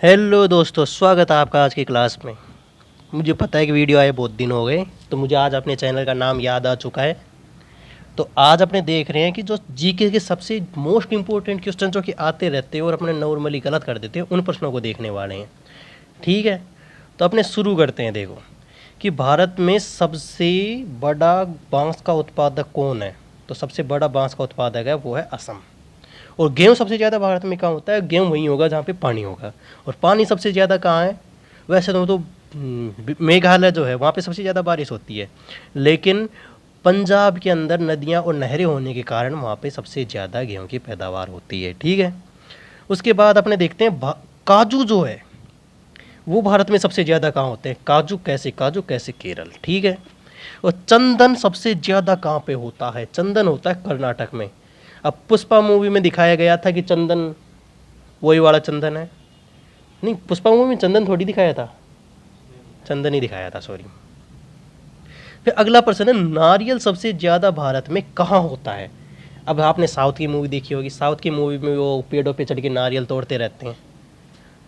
Hello दोस्तों, स्वागत है आपका आज की क्लास में। मुझे पता है कि वीडियो आए बहुत दिन हो गए, तो मुझे आज अपने चैनल का नाम याद आ चुका है। तो आज अपने देख रहे हैं कि जो जीके के सबसे मोस्ट इम्पोर्टेंट क्वेश्चन जो कि आते रहते हैं और अपने नॉर्मली गलत कर देते हैं, उन प्रश्नों को देखने वाले हैं। ठीक है, तो अपने शुरू करते हैं। देखो कि भारत में सबसे बड़ा बांस का उत्पादक कौन है। तो सबसे बड़ा बांस का उत्पादक है वो है असम। और गेहूँ सबसे ज़्यादा भारत में कहाँ होता है? गेहूँ वहीं होगा जहाँ पे पानी होगा। और पानी सबसे ज़्यादा कहाँ है? वैसे तो मेघालय जो है वहाँ पे सबसे ज़्यादा बारिश होती है, लेकिन पंजाब के अंदर नदियाँ और नहरें होने के कारण वहाँ पे सबसे ज़्यादा गेहूँ की पैदावार होती है। ठीक है, उसके बाद अपने देखते हैं काजू जो है वो भारत में सबसे ज़्यादा कहाँ होते हैं? काजू कैसे केरल। ठीक है, और चंदन सबसे ज़्यादा कहाँ पे होता है? चंदन होता है कर्नाटक में। अब पुष्पा मूवी में दिखाया गया था कि चंदन वही वाला चंदन है। नहीं, पुष्पा मूवी में चंदन थोड़ी दिखाया था, चंदन ही दिखाया था, सॉरी। फिर अगला प्रश्न है, नारियल सबसे ज़्यादा भारत में कहाँ होता है? अब आपने साउथ की मूवी देखी होगी, साउथ की मूवी में वो पेड़ों पे चढ़ के नारियल तोड़ते रहते हैं।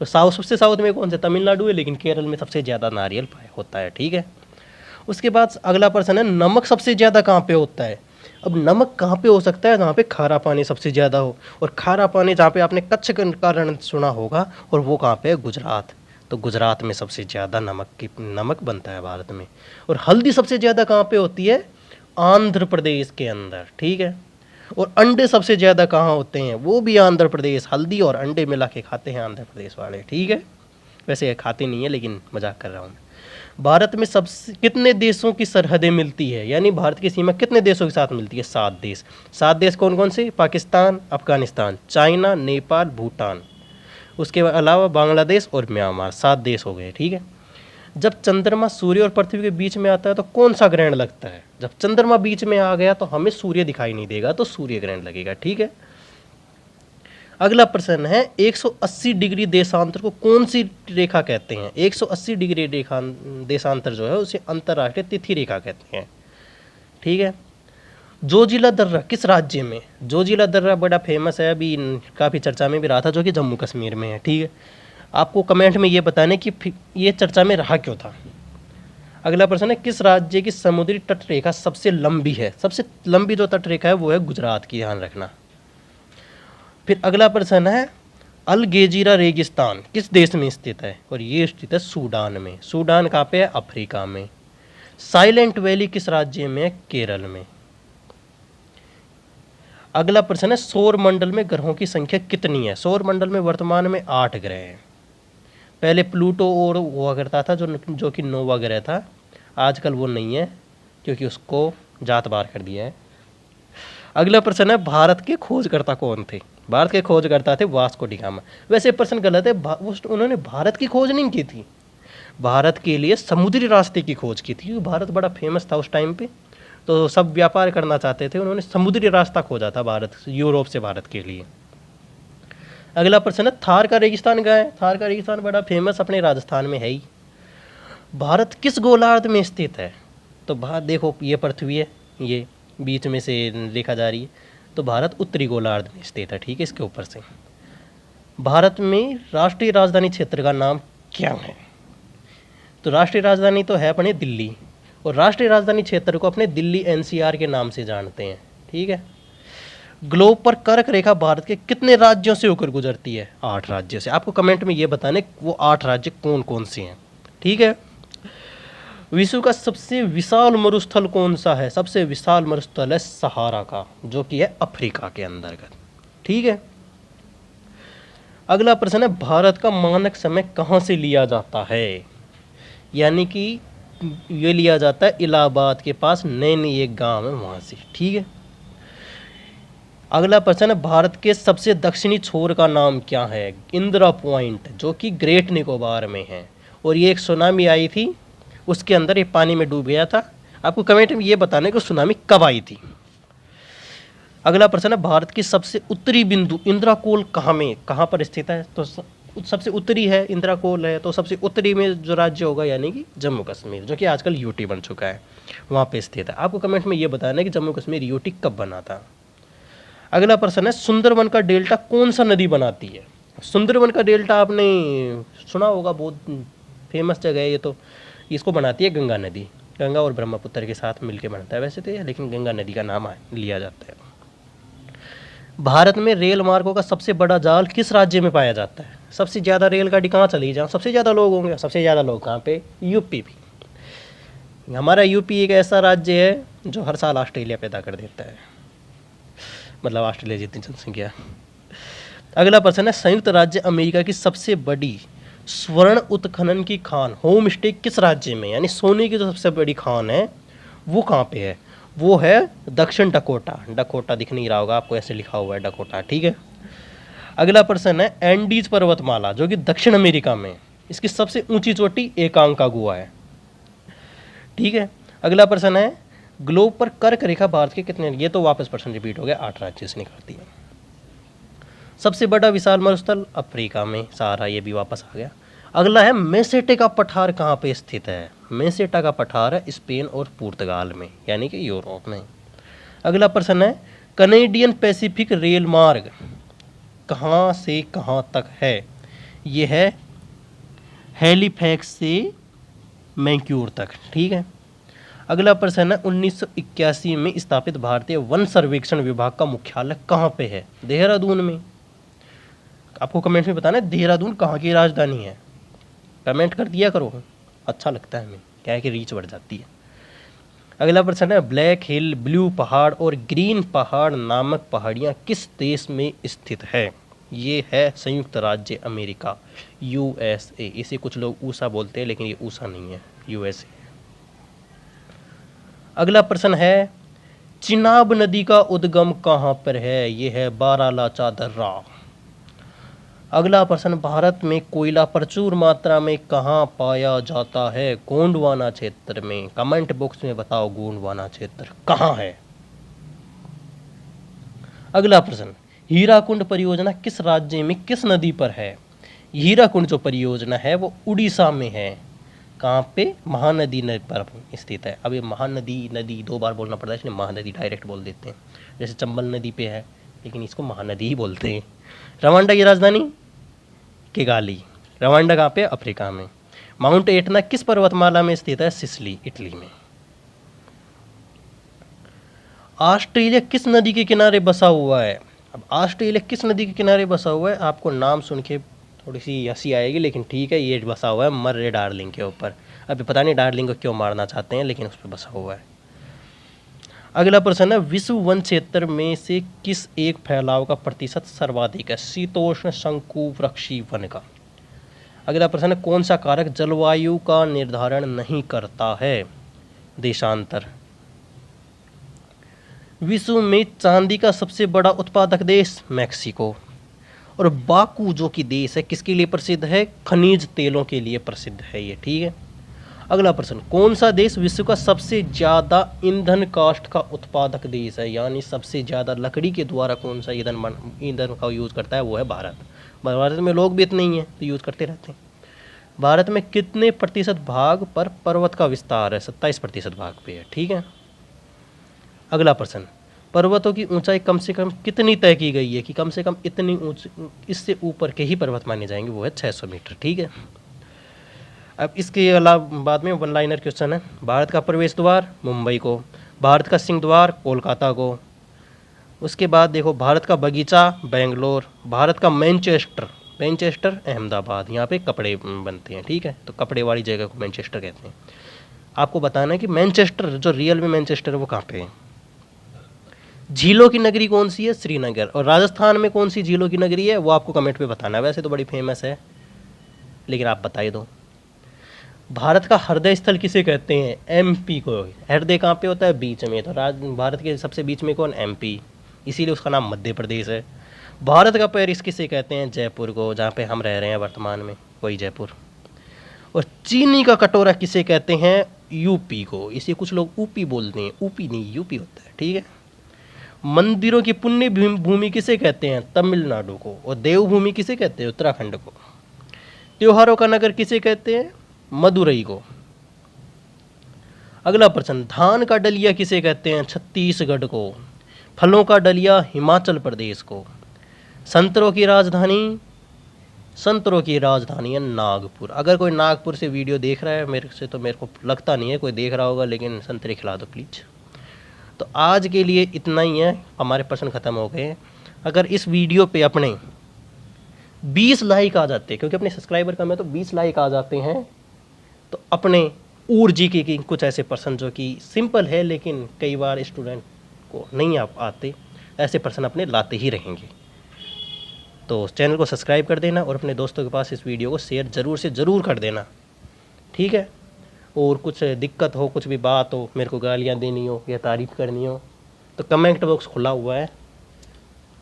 तो साउथ में कौन सा? तमिलनाडु है, लेकिन केरल में सबसे ज़्यादा नारियल होता है। ठीक है, उसके बाद अगला प्रश्न है, नमक सबसे ज़्यादा कहाँ पे होता है? अब नमक कहाँ पे हो सकता है? जहाँ पे खारा पानी सबसे ज़्यादा हो। और खारा पानी जहाँ पे आपने कच्छ का रण सुना होगा, और वो कहाँ पे है? गुजरात। तो गुजरात में सबसे ज़्यादा नमक बनता है भारत में। और हल्दी सबसे ज़्यादा कहाँ पे होती है? आंध्र प्रदेश के अंदर। ठीक है, और अंडे सबसे ज़्यादा कहाँ होते हैं? वो भी आंध्र प्रदेश। हल्दी और अंडे मिला के खाते हैं आंध्र प्रदेश वाले। ठीक है, वैसे खाते नहीं है, लेकिन मजाक कर रहा हूँ। भारत में सबसे कितने देशों की सरहदें मिलती है? यानी भारत की सीमा कितने देशों के साथ मिलती है? 7 देश। 7 देश कौन कौन से? पाकिस्तान, अफगानिस्तान, चाइना, नेपाल, भूटान, उसके अलावा बांग्लादेश और म्यांमार। 7 देश हो गए। ठीक है, जब चंद्रमा सूर्य और पृथ्वी के बीच में आता है तो कौन सा ग्रहण लगता है? जब चंद्रमा बीच में आ गया तो हमें सूर्य दिखाई नहीं देगा, तो सूर्य ग्रहण लगेगा। ठीक है, अगला प्रश्न है, 180 डिग्री देशांतर को कौन सी रेखा कहते हैं? 180 डिग्री रेखा देशांतर जो है उसे अंतर्राष्ट्रीय तिथि रेखा कहते हैं। ठीक है, जोजिला दर्रा किस राज्य में? जोजिला दर्रा बड़ा फेमस है, अभी काफ़ी चर्चा में भी रहा था, जो कि जम्मू कश्मीर में है। ठीक है, आपको कमेंट में ये बताने कि ये चर्चा में रहा क्यों था। अगला प्रश्न है, किस राज्य की समुद्री तट रेखा सबसे लंबी है? सबसे लंबी जो तट रेखा है वो है गुजरात की, ध्यान रखना। फिर अगला प्रश्न है, अल गेजीरा रेगिस्तान किस देश में स्थित है? और ये स्थित है सूडान में। सूडान कहाँ पे है? अफ्रीका में। साइलेंट वैली किस राज्य में है? केरल में। अगला प्रश्न है, सौर मंडल में ग्रहों की संख्या कितनी है? सौर मंडल में वर्तमान में 8 ग्रह हैं। पहले प्लूटो और हुआ करता था जो कि नोवा ग्रह था। आजकल वो नहीं है, क्योंकि उसको जात बार कर दिया है। अगला प्रश्न है, भारत के खोजकर्ता कौन थे? भारत के खोजकर्ता थे वास्को डी गामा। वैसे प्रश्न गलत है, उन्होंने भारत की खोज नहीं की थी, भारत के लिए समुद्री रास्ते की खोज की थी। भारत बड़ा फेमस था उस टाइम पे, तो सब व्यापार करना चाहते थे, उन्होंने समुद्री रास्ता खोजा था भारत, यूरोप से भारत के लिए। अगला प्रश्न है, थार का रेगिस्तान कहाँ है? थार का रेगिस्तान बड़ा फेमस अपने राजस्थान में है ही। भारत किस गोलार्ध में स्थित है? तो भारत देखो, ये पृथ्वी है, ये बीच में से देखा जा रही है, तो भारत उत्तरी गोलार्ध में स्थित है। ठीक है, इसके ऊपर से। भारत में राष्ट्रीय राजधानी क्षेत्र का नाम क्या है? तो राष्ट्रीय राजधानी तो है अपने दिल्ली, और राष्ट्रीय राजधानी क्षेत्र को अपने दिल्ली एनसीआर के नाम से जानते हैं। ठीक है, ग्लोब पर कर्क रेखा भारत के कितने राज्यों से होकर गुजरती है? 8 राज्यों से। आपको कमेंट में ये बताने वो 8 राज्य कौन कौन से हैं। ठीक है, विश्व का सबसे विशाल मरुस्थल कौन सा है? सबसे विशाल मरुस्थल है सहारा का, जो कि है अफ्रीका के अंतर्गत। ठीक है, अगला प्रश्न है, भारत का मानक समय कहाँ से लिया जाता है? यानी कि ये लिया जाता है इलाहाबाद के पास नैनी एक गांव है वहाँ से। ठीक है, अगला प्रश्न है, भारत के सबसे दक्षिणी छोर का नाम क्या है? इंदिरा पॉइंट, जो कि ग्रेट निकोबार में है। और ये एक सुनामी आई थी, उसके अंदर ये पानी में डूब गया था। आपको कमेंट में ये बताना है कि सुनामी कब आई थी। अगला प्रश्न है, भारत की सबसे उत्तरी बिंदु इंदिरा कोल कहाँ पर स्थित है? तो सबसे उत्तरी है इंदिरा कोल है, तो सबसे उत्तरी में जो राज्य होगा यानी कि जम्मू कश्मीर, जो कि आजकल यूटी बन चुका है, वहाँ पे स्थित है। आपको कमेंट में ये बताना है कि जम्मू कश्मीर यूटी कब बना था। अगला प्रश्न है, सुंदरवन का डेल्टा कौन सा नदी बनाती है? सुंदरबन का डेल्टा आपने सुना होगा, बहुत फेमस जगह है ये तो। इसको बनाती है गंगा नदी, गंगा और ब्रह्मपुत्र के साथ मिलके बनता है वैसे तो ये, लेकिन गंगा नदी का नाम लिया जाता है। भारत में रेल मार्गों का सबसे बड़ा जाल किस राज्य में पाया जाता है? सबसे ज़्यादा रेलगाड़ी कहाँ चली, जहाँ सबसे ज़्यादा लोग होंगे, सबसे ज़्यादा लोग कहाँ पे? यूपी भी। हमारा यूपी एक ऐसा राज्य है जो हर साल ऑस्ट्रेलिया पैदा कर देता है, मतलब ऑस्ट्रेलिया जितनी जनसंख्या। अगला प्रश्न है, संयुक्त राज्य अमेरिका की सबसे बड़ी स्वर्ण उत्खनन की खान होम स्टे किस राज्य में, यानी सोने की जो सबसे बड़ी खान है वो कहाँ पे है? वो है दक्षिण डकोटा। डकोटा दिख नहीं रहा होगा आपको, ऐसे लिखा हुआ है डकोटा, ठीक है। अगला प्रश्न है, एंडीज पर्वतमाला जो कि दक्षिण अमेरिका में, इसकी सबसे ऊंची चोटी एकांकागुआ है, ठीक है। अगला प्रश्न है, ग्लोब पर कर्क रेखा भारत के कितने, ये तो वापस प्रश्न रिपीट हो गया, 8 राज्य से निकलती है। सबसे बड़ा विशाल मरुस्थल अफ्रीका में सहारा, ये भी वापस आ गया। अगला है, मेसेटे का पठार कहाँ पे स्थित है? मेसेटा का पठार है स्पेन और पुर्तगाल में, यानी कि यूरोप में। अगला प्रश्न है, कनेडियन पैसिफिक रेल मार्ग कहाँ से कहाँ तक है? ये है हैलिफैक्स से मैक्यूर तक, ठीक है। अगला प्रश्न है, 1981 में स्थापित भारतीय वन सर्वेक्षण विभाग का मुख्यालय कहाँ पे है? देहरादून में। आपको कमेंट में बताना है देहरादून कहाँ की राजधानी है, कमेंट कर दिया करो, अच्छा लगता है हमें, क्या है कि रीच बढ़ जाती है। अगला प्रश्न है, ब्लैक हिल, ब्लू पहाड़ और ग्रीन पहाड़ नामक पहाड़ियाँ किस देश में स्थित है? ये है संयुक्त राज्य अमेरिका, यूएसए। इसे कुछ लोग ऊसा बोलते हैं, लेकिन ये ऊसा नहीं है, यूएसए। अगला प्रश्न है, चिनाब नदी का उद्गम कहाँ पर है? ये है बारालाचा दर्रा। अगला प्रश्न, भारत में कोयला प्रचुर मात्रा में कहाँ पाया जाता है? गोंडवाना क्षेत्र में। कमेंट बॉक्स में बताओ गोंडवाना क्षेत्र कहाँ है। अगला प्रश्न, हीराकुंड परियोजना किस राज्य में किस नदी पर है? हीराकुंड जो परियोजना है वो उड़ीसा में है, कहाँ पे? महानदी पर स्थित है। अब ये महानदी नदी 2 बार बोलना पड़ता है, इसलिए महानदी डायरेक्ट बोल देते हैं, जैसे चंबल नदी पे है, लेकिन इसको महानदी ही बोलते हैं। रवांडा की राजधानी किगाली। रवांडा कहाँ पे? अफ्रीका में। माउंट एटना किस पर्वतमाला में स्थित है? सिसिली, इटली में। ऑस्ट्रेलिया किस नदी के किनारे बसा हुआ है? अब ऑस्ट्रेलिया किस नदी के किनारे बसा हुआ है? आपको नाम सुन के थोड़ी सी हंसी आएगी, लेकिन ठीक है, ये बसा हुआ है मर्रे डार्लिंग के ऊपर। अभी पता नहीं डार्लिंग को क्यों मारना चाहते हैं, लेकिन उस पर बसा हुआ है। अगला प्रश्न है, विश्व वन क्षेत्र में से किस एक फैलाव का प्रतिशत सर्वाधिक है? शीतोष्ण शंकु वृक्षी वन का। अगला प्रश्न है, कौन सा कारक जलवायु का निर्धारण नहीं करता है? देशांतर। विश्व में चांदी का सबसे बड़ा उत्पादक देश मैक्सिको। और बाकू जो कि देश है किसके लिए प्रसिद्ध है? खनिज तेलों के लिए प्रसिद्ध है ये, ठीक है। अगला प्रश्न, कौन सा देश विश्व का सबसे ज़्यादा ईंधन काष्ठ का उत्पादक देश है? यानी सबसे ज़्यादा लकड़ी के द्वारा कौन सा ईंधन का यूज़ करता है? वो है भारत। भारत में लोग भी इतने ही हैं तो यूज़ करते रहते हैं। भारत में कितने प्रतिशत भाग पर पर्वत का विस्तार है? 27% भाग पे है, ठीक है। अगला प्रश्न, पर्वतों की ऊंचाई कम से कम कितनी तय की गई है कि कम से कम इतनी इससे ऊपर के ही पर्वत माने जाएंगे? वो है 600 मीटर, ठीक है। अब इसके अलावा बाद में वन लाइनर क्वेश्चन है, भारत का प्रवेश द्वार मुंबई को, भारत का सिंह द्वार कोलकाता को। उसके बाद देखो, भारत का बगीचा बेंगलोर, भारत का मैनचेस्टर अहमदाबाद, यहाँ पे कपड़े बनते हैं, ठीक है, तो कपड़े वाली जगह को मैनचेस्टर कहते हैं। आपको बताना है कि मैनचेस्टर जो रियल में मैनचेस्टर है वो कहाँ पे है। झीलों की नगरी कौन सी है? श्रीनगर। और राजस्थान में कौन सी झीलों की नगरी है? वो आपको कमेंट पे बताना है, वैसे तो बड़ी फेमस है लेकिन आप बता ही दो। भारत का हृदय स्थल किसे कहते हैं? एमपी को। हृदय कहाँ पे होता है? बीच में। तो भारत के सबसे बीच में कौन? एमपी, इसीलिए उसका नाम मध्य प्रदेश है। भारत का पेरिस किसे कहते हैं? जयपुर को, जहाँ पे हम रह रहे हैं वर्तमान में, वही जयपुर। और चीनी का कटोरा किसे कहते हैं? यूपी को। इसे कुछ लोग ऊपी बोलते हैं, ऊपी नहीं यूपी होता है, ठीक है। मंदिरों की पुण्य भूमि किसे कहते हैं? तमिलनाडु को। और देवभूमि किसे कहते हैं? उत्तराखंड को। त्योहारों का नगर किसे कहते हैं? मदुरई को। अगला प्रश्न, धान का डलिया किसे कहते हैं? छत्तीसगढ़ को। फलों का डलिया हिमाचल प्रदेश को। संतरों की राजधानी संतरों की राजधानी है नागपुर। अगर कोई नागपुर से वीडियो देख रहा है, मेरे से तो मेरे को लगता नहीं है कोई देख रहा होगा, लेकिन संतरे खिला दो प्लीज़। तो आज के लिए इतना ही है, हमारे प्रश्न ख़त्म हो गए। अगर इस वीडियो पे अपने 20 लाइक आ जाते, क्योंकि अपने सब्सक्राइबर कम है, तो 20 लाइक आ जाते हैं, तो अपने ऊर्जी की कुछ ऐसे प्रश्न जो कि सिंपल है लेकिन कई बार स्टूडेंट को नहीं आते, ऐसे प्रश्न अपने लाते ही रहेंगे। तो चैनल को सब्सक्राइब कर देना और अपने दोस्तों के पास इस वीडियो को शेयर ज़रूर से ज़रूर कर देना, ठीक है। और कुछ दिक्कत हो, कुछ भी बात हो, मेरे को गालियाँ देनी हो या तारीफ़ करनी हो, तो कमेंट बॉक्स खुला हुआ है,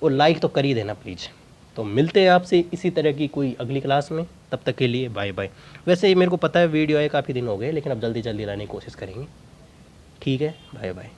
और लाइक तो कर ही देना प्लीज़। तो मिलते हैं आपसे इसी तरह की कोई अगली क्लास में, तब तक के लिए बाय बाय। वैसे मेरे को पता है वीडियो आए काफ़ी दिन हो गए, लेकिन अब जल्दी जल्दी लाने की कोशिश करेंगे, ठीक है। Bye bye.